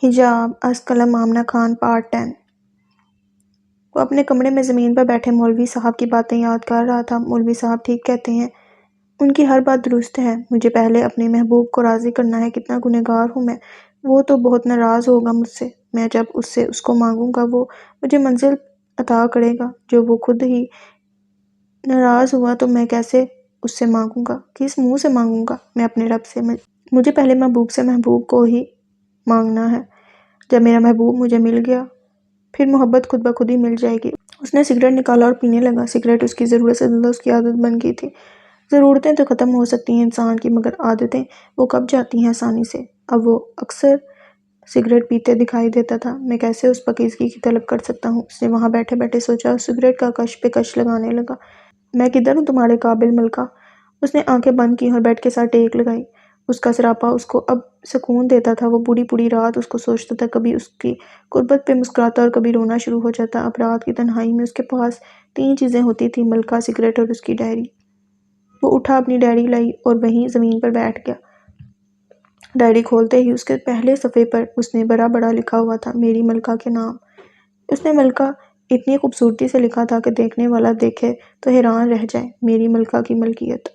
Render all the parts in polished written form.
حجاب از قلم آمنہ خان پارٹ 10۔ وہ اپنے کمرے میں زمین پر بیٹھے مولوی صاحب کی باتیں یاد کر رہا تھا۔ مولوی صاحب ٹھیک کہتے ہیں، ان کی ہر بات درست ہے۔ مجھے پہلے اپنے محبوب کو راضی کرنا ہے۔ کتنا گنہگار ہوں میں۔ وہ تو بہت ناراض ہوگا مجھ سے۔ میں جب اس سے اس کو مانگوں گا وہ مجھے منزل عطا کرے گا۔ جو وہ خود ہی ناراض ہوا تو میں کیسے اس سے مانگوں گا؟ کس منہ سے مانگوں گا میں اپنے رب سے؟ مجھے پہلے محبوب سے محبوب کو ہی مانگنا ہے۔ جب میرا محبوب مجھے مل گیا پھر محبت خود بخود ہی مل جائے گی۔ اس نے سگریٹ نکالا اور پینے لگا۔ سگریٹ اس کی ضرورت سے زیادہ اس کی عادت بن گئی تھی۔ ضرورتیں تو ختم ہو سکتی ہیں انسان کی، مگر عادتیں وہ کب جاتی ہیں آسانی سے۔ اب وہ اکثر سگریٹ پیتے دکھائی دیتا تھا۔ میں کیسے اس پاکیزگی کی طلب کر سکتا ہوں؟ اس نے وہاں بیٹھے بیٹھے سوچا اور سگریٹ کا کش پہ کش لگانے لگا۔ میں کدھر ہوں تمہارے قابل ملکہ؟ اس نے آنکھیں بند کی اور بیڈ کے ساتھ ٹیک لگائی۔ اس کا سراپا اس کو اب سکون دیتا تھا۔ وہ پوری پوری رات اس کو سوچتا تھا، کبھی اس کی قربت پہ مسکراتا اور کبھی رونا شروع ہو جاتا۔ اب رات کی تنہائی میں اس کے پاس 3 چیزیں ہوتی تھیں، ملکہ، سگریٹ اور اس کی ڈائری۔ وہ اٹھا، اپنی ڈائری لائی اور وہیں زمین پر بیٹھ گیا۔ ڈائری کھولتے ہی اس کے پہلے صفحے پر اس نے بڑا بڑا لکھا ہوا تھا، میری ملکہ کے نام۔ اس نے ملکہ اتنی خوبصورتی سے لکھا تھا کہ دیکھنے والا دیکھے تو حیران رہ جائے۔ میری ملکہ کی ملکیت۔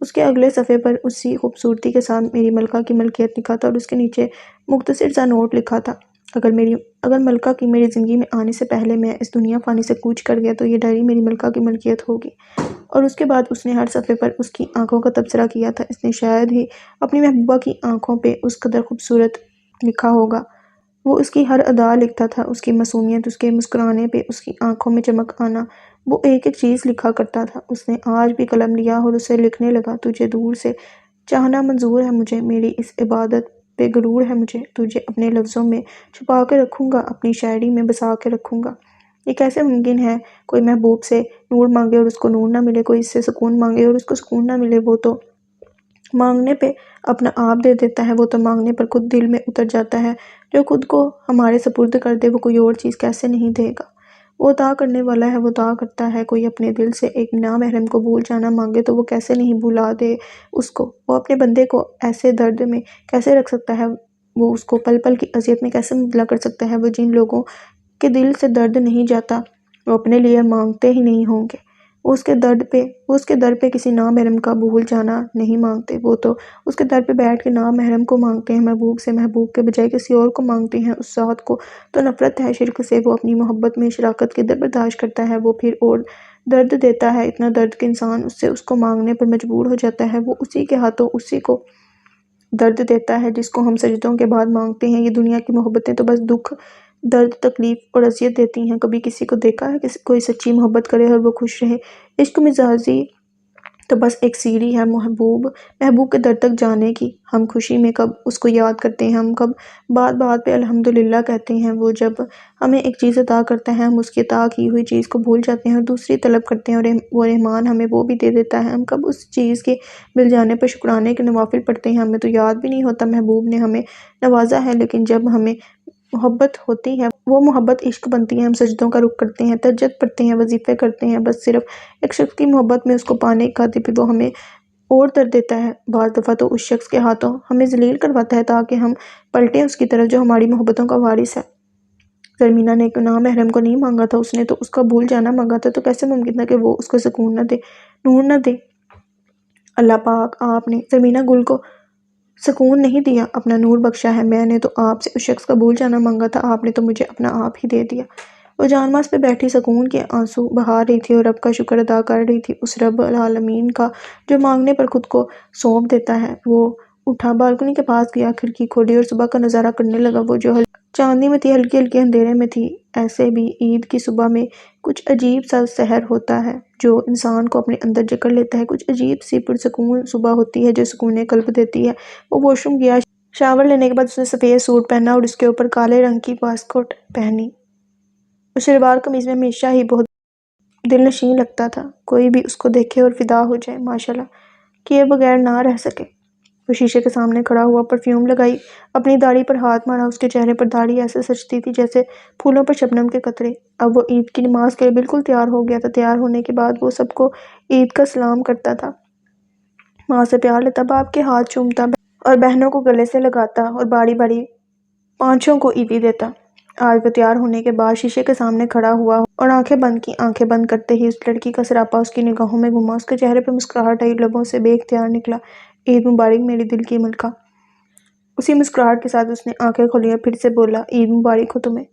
اس کے اگلے صفحے پر اسی خوبصورتی کے ساتھ میری ملکہ کی ملکیت لکھا تھا اور اس کے نیچے مختصر سا نوٹ لکھا تھا، اگر ملکہ کی میری زندگی میں آنے سے پہلے میں اس دنیا فانی سے کوچ کر گیا تو یہ ڈائری میری ملکہ کی ملکیت ہوگی۔ اور اس کے بعد اس نے ہر صفحے پر اس کی آنکھوں کا تبصرہ کیا تھا۔ اس نے شاید ہی اپنی محبوبہ کی آنکھوں پہ اس قدر خوبصورت لکھا ہوگا۔ وہ اس کی ہر ادا لکھتا تھا، اس کی معصومیت، اس کے مسکرانے پہ اس کی آنکھوں میں چمک آنا۔ وہ ایک ایک چیز لکھا کرتا تھا۔ اس نے آج بھی قلم لیا اور اسے لکھنے لگا، تجھے دور سے چاہنا منظور ہے مجھے، میری اس عبادت پہ غرور ہے مجھے، تجھے اپنے لفظوں میں چھپا کے رکھوں گا، اپنی شاعری میں بسا کے رکھوں گا۔ یہ کیسے ممکن ہے؟ کوئی محبوب سے نور مانگے اور اس کو نور نہ ملے، کوئی اس سے سکون مانگے اور اس کو سکون نہ ملے۔ وہ تو مانگنے پہ اپنا آپ دے دیتا ہے، وہ تو مانگنے پر خود دل میں اتر جاتا ہے۔ جو خود کو ہمارے سپرد کر دے وہ کوئی اور چیز کیسے نہیں دے گا؟ وہ عطا کرنے والا ہے، وہ عطا کرتا ہے۔ کوئی اپنے دل سے ایک نامحرم کو بھول جانا مانگے تو وہ کیسے نہیں بھلا دے اس کو؟ وہ اپنے بندے کو ایسے درد میں کیسے رکھ سکتا ہے؟ وہ اس کو پل پل کی اذیت میں کیسے مبتلا کر سکتا ہے؟ وہ جن لوگوں کے دل سے درد نہیں جاتا وہ اپنے لیے مانگتے ہی نہیں ہوں گے۔ وہ اس کے در پہ کسی نامحرم کا بھول جانا نہیں مانگتے، وہ تو اس کے در پہ بیٹھ کے نامحرم کو مانگتے ہیں، محبوب سے محبوب کے بجائے کسی اور کو مانگتے ہیں۔ اس ذات کو تو نفرت ہے شرک سے، وہ اپنی محبت میں شراکت کے در برداشت کرتا ہے، وہ پھر اور درد دیتا ہے، اتنا درد کہ انسان اس سے اس کو مانگنے پر مجبور ہو جاتا ہے۔ وہ اسی کے ہاتھوں اسی کو درد دیتا ہے جس کو ہم سجدوں کے بعد مانگتے ہیں۔ یہ دنیا کی محبتیں تو بس دکھ، درد، تکلیف اور اذیت دیتی ہیں۔ کبھی کسی کو دیکھا ہے کہ کوئی سچی محبت کرے اور وہ خوش رہے؟ عشق مزاجی تو بس ایک سیڑھی ہے محبوب کے در تک جانے کی۔ ہم خوشی میں کب اس کو یاد کرتے ہیں، ہم کب بات بات پہ الحمدللہ کہتے ہیں۔ وہ جب ہمیں ایک چیز عطا کرتا ہے ہم اس کی عطا کی ہوئی چیز کو بھول جاتے ہیں اور دوسری طلب کرتے ہیں، اور وہ رحمان ہمیں وہ بھی دے دیتا ہے۔ ہم کب اس چیز کے مل جانے پر شکرانے کے نوافل پڑھتے ہیں؟ ہمیں تو یاد بھی نہیں ہوتا محبوب نے ہمیں نوازا ہے، لیکن جب ہمیں محبت ہوتی ہے وہ محبت عشق بنتی ہے۔ ہم سجدوں کا رخ کرتے ہیں، تہجد پڑھتے ہیں، وظیفے کرتے ہیں، بس صرف ایک شخص کی محبت میں اس کو پانے کی خاطر، پھر وہ ہمیں اور درد دیتا ہے۔ بعض دفعہ تو اس شخص کے ہاتھوں ہمیں ذلیل کرواتا ہے تاکہ ہم پلٹیں اس کی طرف جو ہماری محبتوں کا وارث ہے۔ زرمینہ نے ایک نامحرم کو نہیں مانگا تھا، اس نے تو اس کا بھول جانا مانگا تھا، تو کیسے ممکن تھا کہ وہ اس کو سکون نہ دے، نور نہ دے؟ اللہ پاک، آپ نے زرمینہ گل کو سکون نہیں دیا، اپنا نور بخشا ہے۔ میں نے تو آپ سے اس شخص کا بھول جانا مانگا تھا، آپ نے تو مجھے اپنا آپ ہی دے دیا۔ وہ جانماز پہ بیٹھی سکون کے آنسو بہا رہی تھی اور رب کا شکر ادا کر رہی تھی، اس رب العالمین کا جو مانگنے پر خود کو سونپ دیتا ہے۔ وہ اٹھا، بالکنی کے پاس گیا، کھڑکی کھولی اور صبح کا نظارہ کرنے لگا۔ وہ جو چاندنی میں تھی ہلکی ہلکی اندھیرے میں تھی۔ ایسے بھی عید کی صبح میں کچھ عجیب سا سحر ہوتا ہے جو انسان کو اپنے اندر جکڑ لیتا ہے، کچھ عجیب سی پرسکون صبح ہوتی ہے جو سکون قلب دیتی ہے۔ وہ واش روم گیا، شاور لینے کے بعد اس نے سفید سوٹ پہنا اور اس کے اوپر کالے رنگ کی واسکوٹ پہنی۔ وہ شلوار قمیض میں ہمیشہ ہی بہت دل نشیں لگتا تھا، کوئی بھی اس کو دیکھے اور فدا ہو جائے، ماشاءاللہ کیے بغیر نہ رہ سکے۔ وہ شیشے کے سامنے کھڑا ہوا، پرفیوم لگائی، اپنی داڑھی پر ہاتھ مارا، اس کے چہرے پر داڑھی ایسے سجتی تھی جیسے پھولوں پر شبنم کے قطرے۔ اب وہ عید کی نماز کے لیے بالکل تیار ہو گیا تھا۔ تیار ہونے کے بعد وہ سب کو عید کا سلام کرتا تھا، ماں سے پیار لیتا، باپ کے ہاتھ چومتا اور بہنوں کو گلے سے لگاتا اور باری باری پانچوں کو عیدی دیتا۔ آج وہ تیار ہونے کے بعد شیشے کے سامنے کھڑا ہوا اور آنکھیں بند کی۔ آنکھیں بند کرتے ہی اس لڑکی کا سراپا اس کی نگاہوں میں گھما۔ اس کے چہرے پہ مسکراہٹ آئی، لبوں سے بے اختیار نکلا، عید مبارک میری دل کی ملکہ۔ اسی مسکراہٹ کے ساتھ اس نے آنکھیں کھولی اور پھر سے بولا، عید مبارک ہو تمہیں۔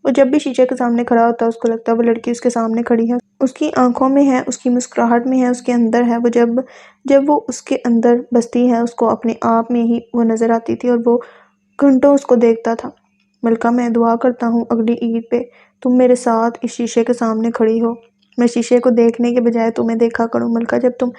وہ جب بھی شیشے کے سامنے کھڑا ہوتا اس کو لگتا وہ لڑکی اس کے سامنے کھڑی ہے، اس کی آنکھوں میں ہے، اس کی مسکراہٹ میں ہے، اس کے اندر ہے۔ جب وہ اس کے اندر بستی ہے اس کو اپنے آپ میں ہی وہ نظر آتی تھی اور وہ گھنٹوں اس کو دیکھتا تھا۔ ملکہ میں دعا کرتا ہوں اگلی عید پہ تم میرے ساتھ اس شیشے کے سامنے کھڑی ہو، میں شیشے کو دیکھنے کے بجائے تمہیں دیکھا کروں۔ ملکہ جب تم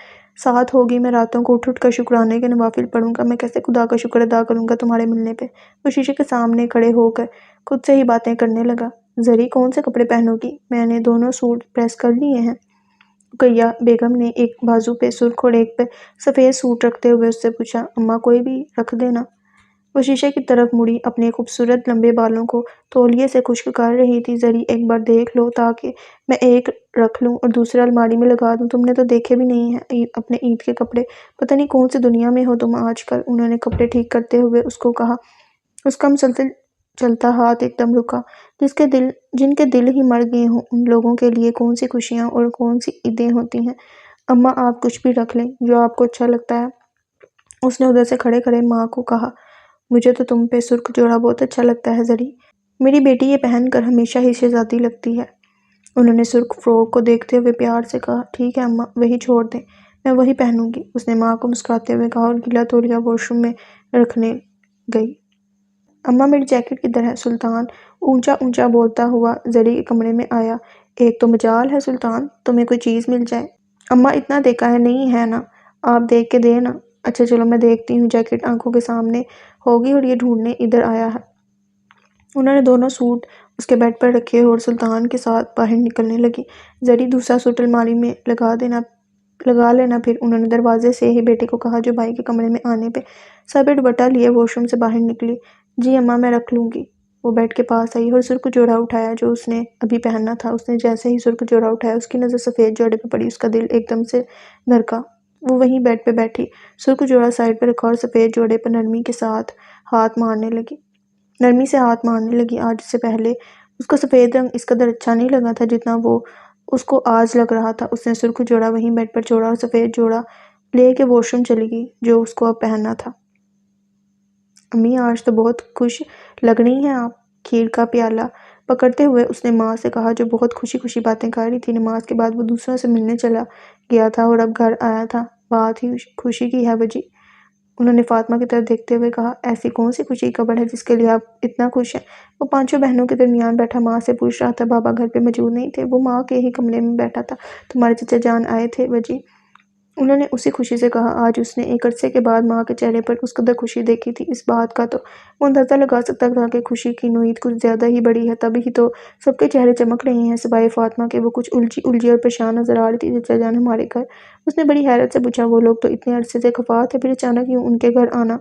ساتھ ہوگی میں راتوں کو اٹھ کر شکرانے کے نوافل پڑھوں گا، میں کیسے خدا کا شکر ادا کروں گا تمہارے ملنے پہ۔ وہ شیشے کے سامنے کھڑے ہو کر خود سے ہی باتیں کرنے لگا، زری کون سے کپڑے پہنو گی؟ میں نے دونوں سوٹ پریس کر لیے ہیں۔ رقیہ بیگم نے ایک بازو پہ سرخ اور ایک پہ سفید سوٹ رکھتے ہوئے اس سے پوچھا، اماں کوئی بھی رکھ دینا۔ وہ شیشے کی طرف مڑی، اپنے خوبصورت لمبے بالوں کو تولیے سے خشک کر رہی تھی۔ زری ایک بار دیکھ لو تاکہ میں ایک رکھ لوں اور دوسرا الماری میں لگا دوں، تم نے تو دیکھے بھی نہیں ہیں اپنے عید کے کپڑے، پتہ نہیں کون سی دنیا میں ہو تم آج کل۔ انہوں نے کپڑے ٹھیک کرتے ہوئے اس کو کہا۔ اس کا مسلسل چلتا ہاتھ ایک دم رکا۔ جن کے دل ہی مر گئے ہوں ان لوگوں کے لیے کون سی خوشیاں اور کون سی عیدیں ہوتی ہیں۔ اماں آپ کچھ بھی رکھ لیں جو آپ کو اچھا لگتا ہے، اس نے ادھر سے کھڑے کھڑے ماں کو کہا۔ مجھے تو تم پہ سرخ جوڑا بہت اچھا لگتا ہے زری، میری بیٹی یہ پہن کر ہمیشہ ہی شہزادی لگتی ہے۔ انہوں نے سرخ فراک کو دیکھتے ہوئے پیار سے کہا، ٹھیک ہے اماں وہی چھوڑ دیں، میں وہی پہنوں گی، اس نے ماں کو مسکراتے ہوئے کہا اور گیلا تولیہ واش روم میں رکھنے گئی۔ اماں میری جیکٹ کدھر ہے؟ سلطان اونچا اونچا بولتا ہوا زری کے کمرے میں آیا۔ ایک تو مجال ہے سلطان، تمہیں کوئی چیز مل جائے۔ اماں اتنا دیکھا ہے نہیں ہے نا، آپ دیکھ کے دے نا۔ اچھا چلو میں دیکھتی ہوں، جیکٹ آنکھوں کے سامنے ہوگی اور یہ ڈھونڈنے ادھر آیا ہے۔ انہوں نے دونوں سوٹ اس کے بیڈ پر رکھے اور سلطان کے ساتھ باہر نکلنے لگی۔ زری دوسرا سوٹ الماری میں لگا لینا۔ پھر انہوں نے دروازے سے ہی بیٹے کو کہا جو بھائی کے کمرے میں آنے پہ سر پہ دوپٹہ لیے واش روم سے باہر نکلی۔ جی اماں میں رکھ لوں گی۔ وہ بیڈ کے پاس آئی اور سرخ جوڑا اٹھایا جو اس نے ابھی پہننا تھا۔ اس نے جیسے ہی سرخ جوڑا اٹھایا اس کی نظر سفید جوڑے پہ پڑی، اس کا دل ایک دم سے دھڑکا۔ وہ وہیں بیڈ پہ بیٹھی سرخ جوڑا سائڈ پہ رکھا اور سفید جوڑے پہ نرمی سے ہاتھ مارنے لگی۔ آج سے پہلے اس کو سفید رنگ اس قدر اچھا نہیں لگا تھا جتنا وہ اس کو آج لگ رہا تھا۔ اس نے سرخ جوڑا وہیں بیڈ پر چھوڑا اور سفید جوڑا لے کے واش روم چلی گئی جو اس کو اب پہننا تھا۔ امی آج تو بہت خوش لگ رہی ہیں آپ، کھیر کا پیالہ پکڑتے ہوئے اس نے ماں سے کہا جو بہت خوشی باتیں کر رہی تھی۔ نماز کے بعد وہ دوسروں سے ملنے چلا گیا تھا اور اب گھر آیا تھا۔ بات ہی خوشی کی ہے باجی، انہوں نے فاطمہ کی طرف دیکھتے ہوئے کہا۔ ایسی کون سی خوشی کی خبر ہے جس کے لیے آپ اتنا خوش ہیں؟ وہ پانچوں بہنوں کے درمیان بیٹھا ماں سے پوچھ رہا تھا۔ بابا گھر پہ موجود نہیں تھے، وہ ماں کے ہی کمرے میں بیٹھا تھا۔ تمہارے چچا جان آئے تھے باجی، انہوں نے اسی خوشی سے کہا۔ آج اس نے ایک عرصے کے بعد ماں کے چہرے پر اس قدر خوشی دیکھی تھی، اس بات کا تو وہ اندازہ لگا سکتا تھا کہ خوشی کی نوید کچھ زیادہ ہی بڑی ہے۔ تبھی تو سب کے چہرے چمک رہے ہیں سوائے فاطمہ کے، وہ کچھ الجھی اور پریشان نظر آ رہی تھی۔ چچا جان ہمارے گھر؟ اس نے بڑی حیرت سے پوچھا۔ وہ لوگ تو اتنے عرصے سے خفا تھے، پھر اچانک یوں ان کے گھر آنا؟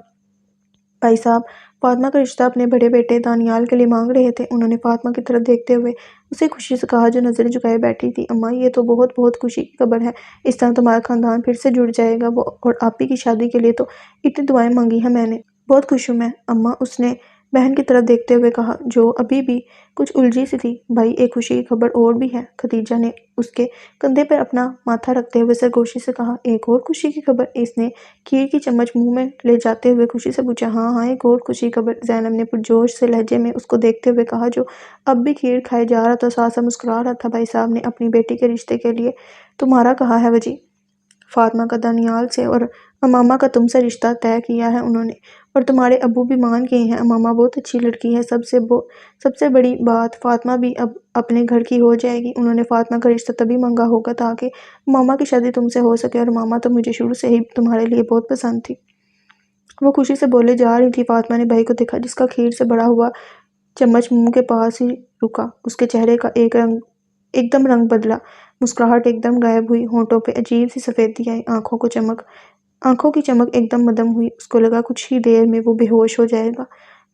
بھائی صاحب فاطمہ کا رشتہ اپنے بڑے بیٹے دانیال کے لیے مانگ رہے تھے، انہوں نے فاطمہ کی طرف دیکھتے ہوئے اسے خوشی سے کہا جو نظریں جھکائے بیٹھی تھی۔ اماں یہ تو بہت بہت خوشی کی خبر ہے، اس طرح تمہارا خاندان پھر سے جڑ جائے گا، اور آپی کی شادی کے لیے تو اتنی دعائیں مانگی ہیں میں نے، بہت خوش ہوں میں اماں، اس نے بہن کی طرف دیکھتے ہوئے کہا جو ابھی بھی کچھ الجھی سی تھی۔ بھائی ایک خوشی کی خبر اور بھی ہے، خدیجہ نے اس کے کندھے پر اپنا ماتھا رکھتے ہوئے سرگوشی سے کہا۔ ایک اور خوشی کی خبر؟ اس نے کھیر کی چمچ منہ میں لے جاتے ہوئے خوشی سے پوچھا۔ ہاں ایک اور خوشی کی خبر، زینب نے پرجوش سے لہجے میں اس کو دیکھتے ہوئے کہا جو اب بھی کھیر کھائے جا رہا تھا، ساتھ ساتھ مسکرا رہا تھا۔ بھائی صاحب نے اپنی بیٹی کے رشتے کے لیے تمہارا کہا ہے باجی، فاطمہ کا دانیال سے اور امامہ کا تم سے رشتہ طے کیا ہے انہوں نے، اور تمہارے ابو بھی مان گئے ہیں۔ امامہ بہت اچھی لڑکی ہے، سب سے بڑی بات فاطمہ بھی اب اپنے گھر کی ہو جائے گی۔ انہوں نے فاطمہ کا رشتہ تبھی مانگا ہوگا تاکہ امامہ کی شادی تم سے ہو سکے، اور امامہ تو مجھے شروع سے ہی تمہارے لیے بہت پسند تھی۔ وہ خوشی سے بولے جا رہی تھی، فاطمہ نے بھائی کو دیکھا جس کا کھیر سے بڑا ہوا چمچ منہ کے پاس ہی رکا۔ اس کے چہرے کا ایک دم رنگ بدلا، مسکراہٹ ایک دم غائب ہوئی، ہونٹوں پہ عجیب سی سفیدی آئی، آنکھوں کی چمک ایک دم مدھم ہوئی۔ اس کو لگا کچھ ہی دیر میں وہ بے ہوش ہو جائے گا۔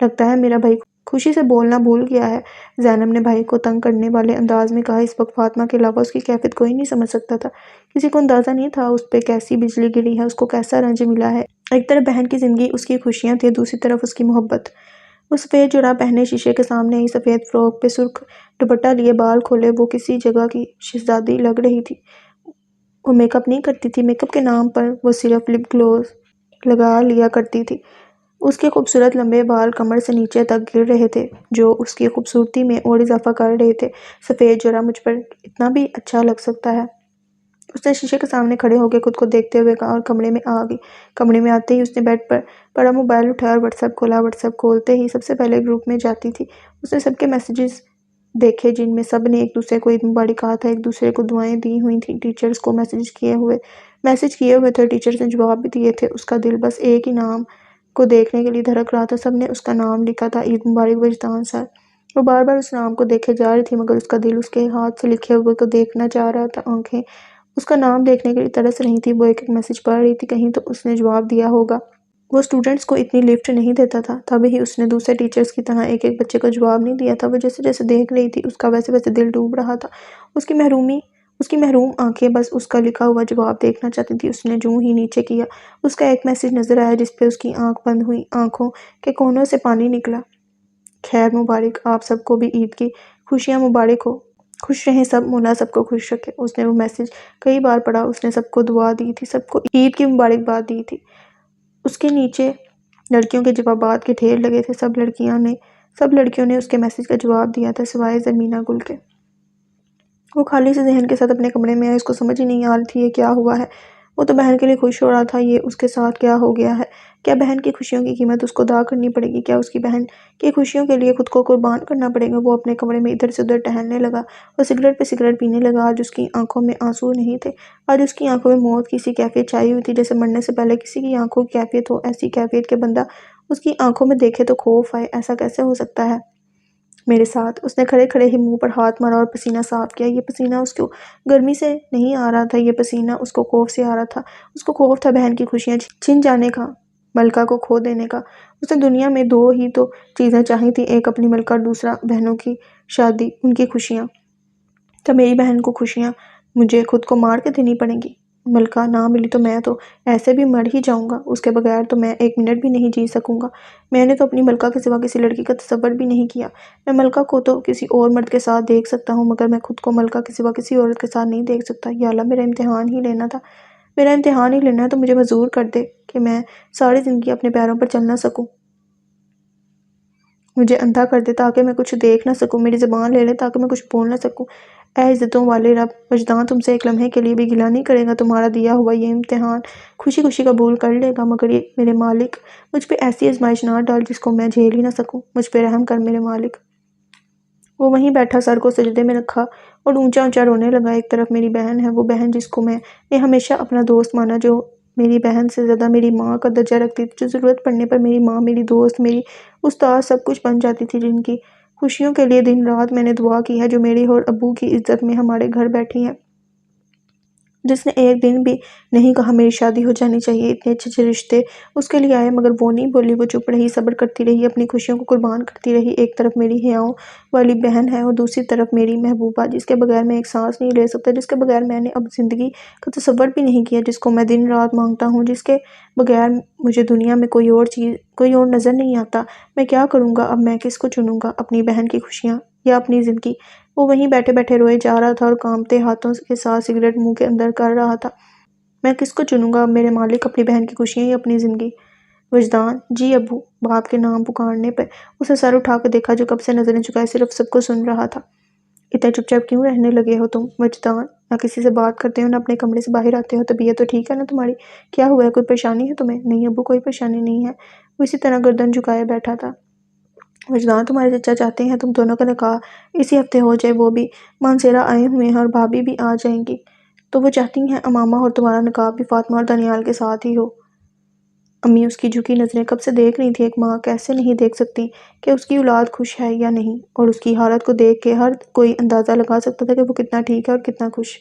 لگتا ہے میرا بھائی خوشی سے بولنا بھول گیا ہے، زینب نے بھائی کو تنگ کرنے والے انداز میں کہا۔ اس وقت فاطمہ کے علاوہ اس کی کیفیت کوئی نہیں سمجھ سکتا تھا، کسی کو اندازہ نہیں تھا اس پہ کیسی بجلی گری ہے، اس کو کیسا رنج ملا ہے۔ ایک طرف بہن کی زندگی اس کی خوشیاں تھیں، دوسری طرف اس کی محبت۔ وہ سفید جراب پہنے شیشے کے سامنے آئی، سفید فراک پہ سرخ دوپٹہ لیے، بال کھولے، وہ کسی جگہ کی شہزادی لگ رہی تھی۔ وہ میک اپ نہیں کرتی تھی، میک اپ کے نام پر وہ صرف لپ گلوز لگا لیا کرتی تھی۔ اس کے خوبصورت لمبے بال کمر سے نیچے تک گر رہے تھے، جو اس کی خوبصورتی میں اور اضافہ کر رہے تھے۔ سفید جراب مجھ پر اتنا بھی اچھا لگ سکتا ہے، اس نے شیشے کے سامنے کھڑے ہو کے خود کو دیکھتے ہوئے کہا، اور کمرے میں آ گئی۔ کمرے میں آتے ہی اس نے بیڈ پر پڑا موبائل اٹھایا اور واٹس ایپ کھولا۔ واٹس ایپ کھولتے ہی سب سے پہلے گروپ میں جاتی تھی۔ اس نے سب کے میسیجز دیکھے، جن میں سب نے ایک دوسرے کو عید مبارک کہا تھا، ایک دوسرے کو دعائیں دی ہوئی تھیں۔ ٹیچرز کو میسیج کیے ہوئے تھے، ٹیچرز نے جواب بھی دیے تھے۔ اس کا دل بس ایک ہی نام کو دیکھنے کے لیے دھڑک رہا تھا۔ سب نے اس کا نام لکھا تھا، عید مبارک وجدان سر۔ وہ بار بار اس نام کو دیکھے جا رہی تھی، مگر اس کا دل اس کے ہاتھ سے لکھے ہوئے کو دیکھنا چاہ رہا تھا۔ آنکھیں اس کا نام دیکھنے کے لیے ترس رہی تھی۔ وہ ایک ایک میسیج پڑھ رہی تھی، کہیں تو اس نے جواب دیا ہوگا۔ وہ اسٹوڈنٹس کو اتنی لفٹ نہیں دیتا تھا، تب ہی اس نے دوسرے ٹیچرز کی طرح ایک ایک بچے کو جواب نہیں دیا تھا۔ وہ جیسے جیسے دیکھ رہی تھی، اس کا ویسے ویسے دل ڈوب رہا تھا۔ اس کی محروم آنکھیں بس اس کا لکھا ہوا جواب دیکھنا چاہتی تھی۔ اس نے جوں ہی نیچے کیا، اس کا ایک میسیج نظر آیا، جس پہ اس کی آنکھ بند ہوئی، آنکھوں کے کونوں سے پانی نکلا۔ خیر مبارک، آپ سب کو بھی عید کی خوشیاں مبارک ہو، خوش رہیں سب، مولا سب کو خوش رکھے۔ اس نے وہ میسیج کئی بار پڑھا، اس نے سب کو دعا دی تھی، سب کو عید کی مبارکباد دی تھی۔ اس کے نیچے لڑکیوں کے جوابات کے ڈھیر لگے تھے، سب لڑکیوں نے اس کے میسیج کا جواب دیا تھا، سوائے زرمینہ گل کے۔ وہ خالی سے ذہن کے ساتھ اپنے کمرے میں آئی، اس کو سمجھ ہی نہیں آ رہی تھی یہ کیا ہوا ہے۔ وہ تو بہن کے لیے خوش ہو رہا تھا، یہ اس کے ساتھ کیا ہو گیا ہے؟ کیا بہن کی خوشیوں کی قیمت اس کو ادا کرنی پڑے گی؟ کیا اس کی بہن کی خوشیوں کے لیے خود کو قربان کرنا پڑے گا؟ وہ اپنے کمرے میں ادھر سے ادھر ٹہلنے لگا، وہ سگریٹ پہ سگریٹ پینے لگا۔ آج اس کی آنکھوں میں آنسو نہیں تھے، آج اس کی آنکھوں میں موت کی سی کیفیت چھائی ہوئی تھی، جیسے مرنے سے پہلے کسی کی آنکھوں کی کیفیت ہو، ایسی کیفیت کہ بندہ اس کی آنکھوں میں دیکھے تو خوف آئے۔ ایسا کیسے ہو سکتا ہے میرے ساتھ؟ اس نے کھڑے کھڑے ہی منہ پر ہاتھ مارا اور پسینہ صاف کیا۔ یہ پسینہ اس کو گرمی سے نہیں آ رہا تھا، یہ پسینہ اس کو خوف سے آ رہا تھا۔ اس کو خوف تھا بہن کی خوشیاں چھن جانے کا، ملکہ کو کھو دینے کا۔ اس نے دنیا میں دو ہی تو چیزیں چاہی تھیں، ایک اپنی ملکہ اور دوسرا بہنوں کی شادی، ان کی خوشیاں۔ تو میری بہن کو خوشیاں مجھے خود کو مار کے دینی پڑیں گی؟ ملکہ نہ ملی تو میں تو ایسے بھی مر ہی جاؤں گا، اس کے بغیر تو میں ایک منٹ بھی نہیں جی سکوں گا۔ میں نے تو اپنی ملکہ کے سوا کسی لڑکی کا تصور بھی نہیں کیا۔ میں ملکہ کو تو کسی اور مرد کے ساتھ دیکھ سکتا ہوں، مگر میں خود کو ملکہ کے سوا کسی عورت کے ساتھ نہیں دیکھ سکتا۔ یا اللہ، میرا امتحان ہی لینا ہے تو مجھے معذور کر دے کہ میں ساری زندگی اپنے پیروں پر چل نہ سکوں، مجھے اندھا کر دے تاکہ میں کچھ دیکھ نہ سکوں، میری زبان لے لے تاکہ میں کچھ بول نہ سکوں۔ اے عزتوں والے رب، وجدان تم سے ایک لمحے کے لیے بھی گلہ نہیں کرے گا، تمہارا دیا ہوا یہ امتحان خوشی خوشی قبول کر لے گا، مگر یہ میرے مالک مجھ پہ ایسی آزمائش نہ ڈال جس کو میں جھیل ہی نہ سکوں، مجھ پہ رحم کر میرے مالک۔ وہ وہیں بیٹھا سر کو سجدے میں رکھا اور اونچا اونچا رونے لگا۔ ایک طرف میری بہن ہے، وہ بہن جس کو میں نے ہمیشہ اپنا دوست مانا، جو میری بہن سے زیادہ میری ماں کا درجہ رکھتی تھی، جو ضرورت پڑنے پر میری ماں، میری دوست، میری استاد، سب کچھ بن جاتی تھی، جن کی خوشیوں کے لیے دن رات میں نے دعا کی ہے، جو میری اور ابو کی عزت میں ہمارے گھر بیٹھی ہیں، جس نے ایک دن بھی نہیں کہا میری شادی ہو جانی چاہیے۔ اتنے اچھے اچھے رشتے اس کے لیے آئے، مگر وہ نہیں بولی، وہ چپ رہی، صبر کرتی رہی، اپنی خوشیوں کو قربان کرتی رہی۔ ایک طرف میری حیاؤں والی بہن ہے اور دوسری طرف میری محبوبہ، جس کے بغیر میں ایک سانس نہیں لے سکتا، جس کے بغیر میں نے اب زندگی کا تصور بھی نہیں کیا، جس کو میں دن رات مانگتا ہوں، جس کے بغیر مجھے دنیا میں کوئی اور نظر نہیں آتا۔ میں کیا کروں گا اب؟ میں کس کو چنوں گا، اپنی بہن کی خوشیاں یا اپنی زندگی؟ وہ وہیں بیٹھے بیٹھے روئے جا رہا تھا اور کانپتے ہاتھوں کے ساتھ سگریٹ منہ کے اندر کر رہا تھا۔ میں کس کو چنوں گا اب، میرے مالک، اپنی بہن کی خوشیاں یا اپنی زندگی؟ وجدان، جی ابو۔ باپ کے نام پکارنے پہ اسے سر اٹھا کے دیکھا، جو کب سے نظریں چکائے صرف سب کو سن رہا تھا۔ اتنے چپ چاپ کیوں رہنے لگے ہو تم وجدان؟ نہ کسی سے بات کرتے ہو، نہ اپنے کمرے سے باہر آتے ہو، طبیعت تو ٹھیک ہے نا تمہاری؟ کیا ہوا ہے، کوئی پریشانی ہے تمہیں؟ نہیں ابو، کوئی پریشانی نہیں ہے۔ وہ اسی طرح گردن جھکائے بیٹھا تھا۔ وجدان، تمہارے چچا چاہتے ہیں تم دونوں کا نکاح اسی ہفتے ہو جائے، وہ بھی مانسیرا آئے ہوئے ہیں اور بھابھی بھی آ جائیں گی، تو وہ چاہتی ہیں امامہ اور تمہارا نکاح بھی فاطمہ اور دانیال کے ساتھ ہی ہو۔ امی اس کی جھکی نظریں کب سے دیکھ رہی تھی، ایک ماں کیسے نہیں دیکھ سکتی کہ اس کی اولاد خوش ہے یا نہیں، اور اس کی حالت کو دیکھ کے ہر کوئی اندازہ لگا سکتا تھا کہ وہ کتنا ٹھیک ہے اور کتنا خوش۔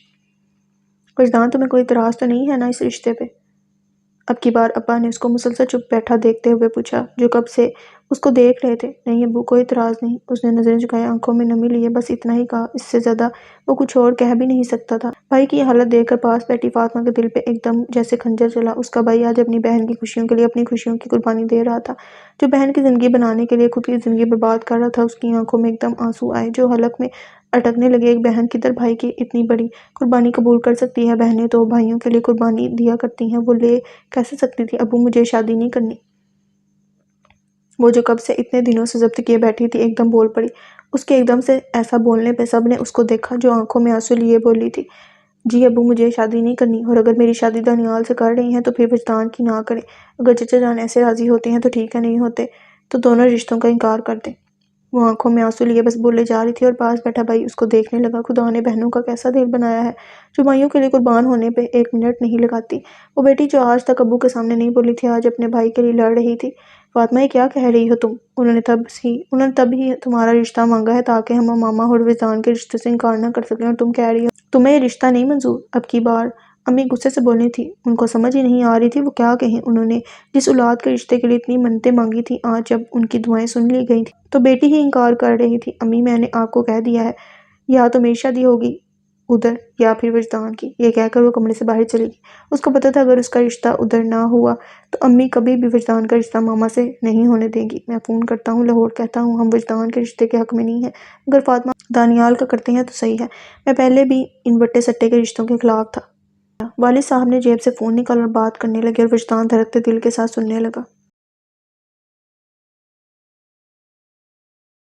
وجدان، تمہیں کوئی اعتراض تو نہیں ہے نا اس رشتے پہ؟ اب کی بار ابا نے اس کو مسلسل چپ بیٹھا دیکھتے ہوئے پوچھا، جو کب سے اس کو دیکھ رہے تھے۔ نہیں ابو، کوئی اعتراض نہیں۔ اس نے نظریں جھکائے، آنکھوں میں نمی لیے بس اتنا ہی کہا، اس سے زیادہ وہ کچھ اور کہہ بھی نہیں سکتا تھا۔ بھائی کی یہ حالت دیکھ کر پاس بیٹھی فاطمہ کے دل پہ ایک دم جیسے خنجر چلا۔ اس کا بھائی آج اپنی بہن کی خوشیوں کے لیے اپنی خوشیوں کی قربانی دے رہا تھا۔ جو بہن کی زندگی بنانے کے لیے خود کی زندگی برباد کر رہا تھا، اس کی آنکھوں میں ایک دم آنسو آئے جو حلق میں اٹکنے لگے۔ ایک بہن کدھر بھائی کی اتنی بڑی قربانی قبول کر سکتی ہے؟ بہنیں تو بھائیوں کے لیے قربانی دیا کرتی ہیں، وہ لے کیسے سکتی تھی؟ ابو مجھے شادی نہیں کرنی۔ وہ جو کب سے اتنے دنوں سے ضبط کیے بیٹھی تھی ایک دم بول پڑی۔ اس کے ایک دم سے ایسا بولنے پہ سب نے اس کو دیکھا۔ جو آنکھوں میں آنسو لیے بولی تھی، جی ابو مجھے شادی نہیں کرنی، اور اگر میری شادی دانیال سے کر رہی ہیں تو پھر وجدان کی نہ کریں۔ اگر چچا جان ایسے راضی ہوتے ہیں تو ٹھیک ہے، نہیں ہوتے تو دونوں رشتوں کا انکار کر دیں۔ وہ آنکھوں میں آنسو لیے بس بولے جا رہی تھی اور پاس بیٹھا بھائی اس کو دیکھنے لگا۔ خدا نے بہنوں کا کیسا دل بنایا ہے جو بھائیوں کے لیے قربان ہونے پہ ایک منٹ نہیں لگاتی۔ وہ بیٹی جو آج تک ابو کے سامنے نہیں بولی تھی، آج اپنے بھائی کے لیے لڑ رہی تھی۔ فاطمہ یہ کیا کہہ رہی ہو تم؟ انہوں نے تب ہی تمہارا رشتہ مانگا ہے تاکہ ہم ماما اور وجدان کے رشتے سے انکار نہ کر سکیں، اور تم کہہ رہی ہو تمہیں یہ رشتہ نہیں منظور؟ اب کی بار امی غصے سے بولنی تھی، ان کو سمجھ ہی نہیں آ رہی تھی وہ کیا کہیں۔ انہوں نے جس اولاد کے رشتے کے لیے اتنی منتیں مانگی تھیں، آج جب ان کی دعائیں سن لی گئی تھیں تو بیٹی ہی انکار کر رہی تھی۔ امی میں نے آپ کو کہہ دیا ہے، یا تو میری شادی ہوگی ادھر یا پھر وجدان کی۔ یہ کہہ کر وہ کمرے سے باہر چلی گئی۔ اس کو پتہ تھا اگر اس کا رشتہ ادھر نہ ہوا تو امی کبھی بھی وجدان کا رشتہ ماما سے نہیں ہونے دیں گی۔ میں فون کرتا ہوں لاہور، کہتا ہوں ہم وجدان کے رشتے کے حق میں نہیں ہیں، اگر فاطمہ دانیال کا کرتے ہیں تو صحیح ہے، میں پہلے بھی ان وٹے سٹے کے رشتوں کے خلاف تھا۔ والد صاحب نے جیب سے فون نکالا اور بات کرنے لگے، اور وجدان دھڑکتے دل کے ساتھ سننے لگا۔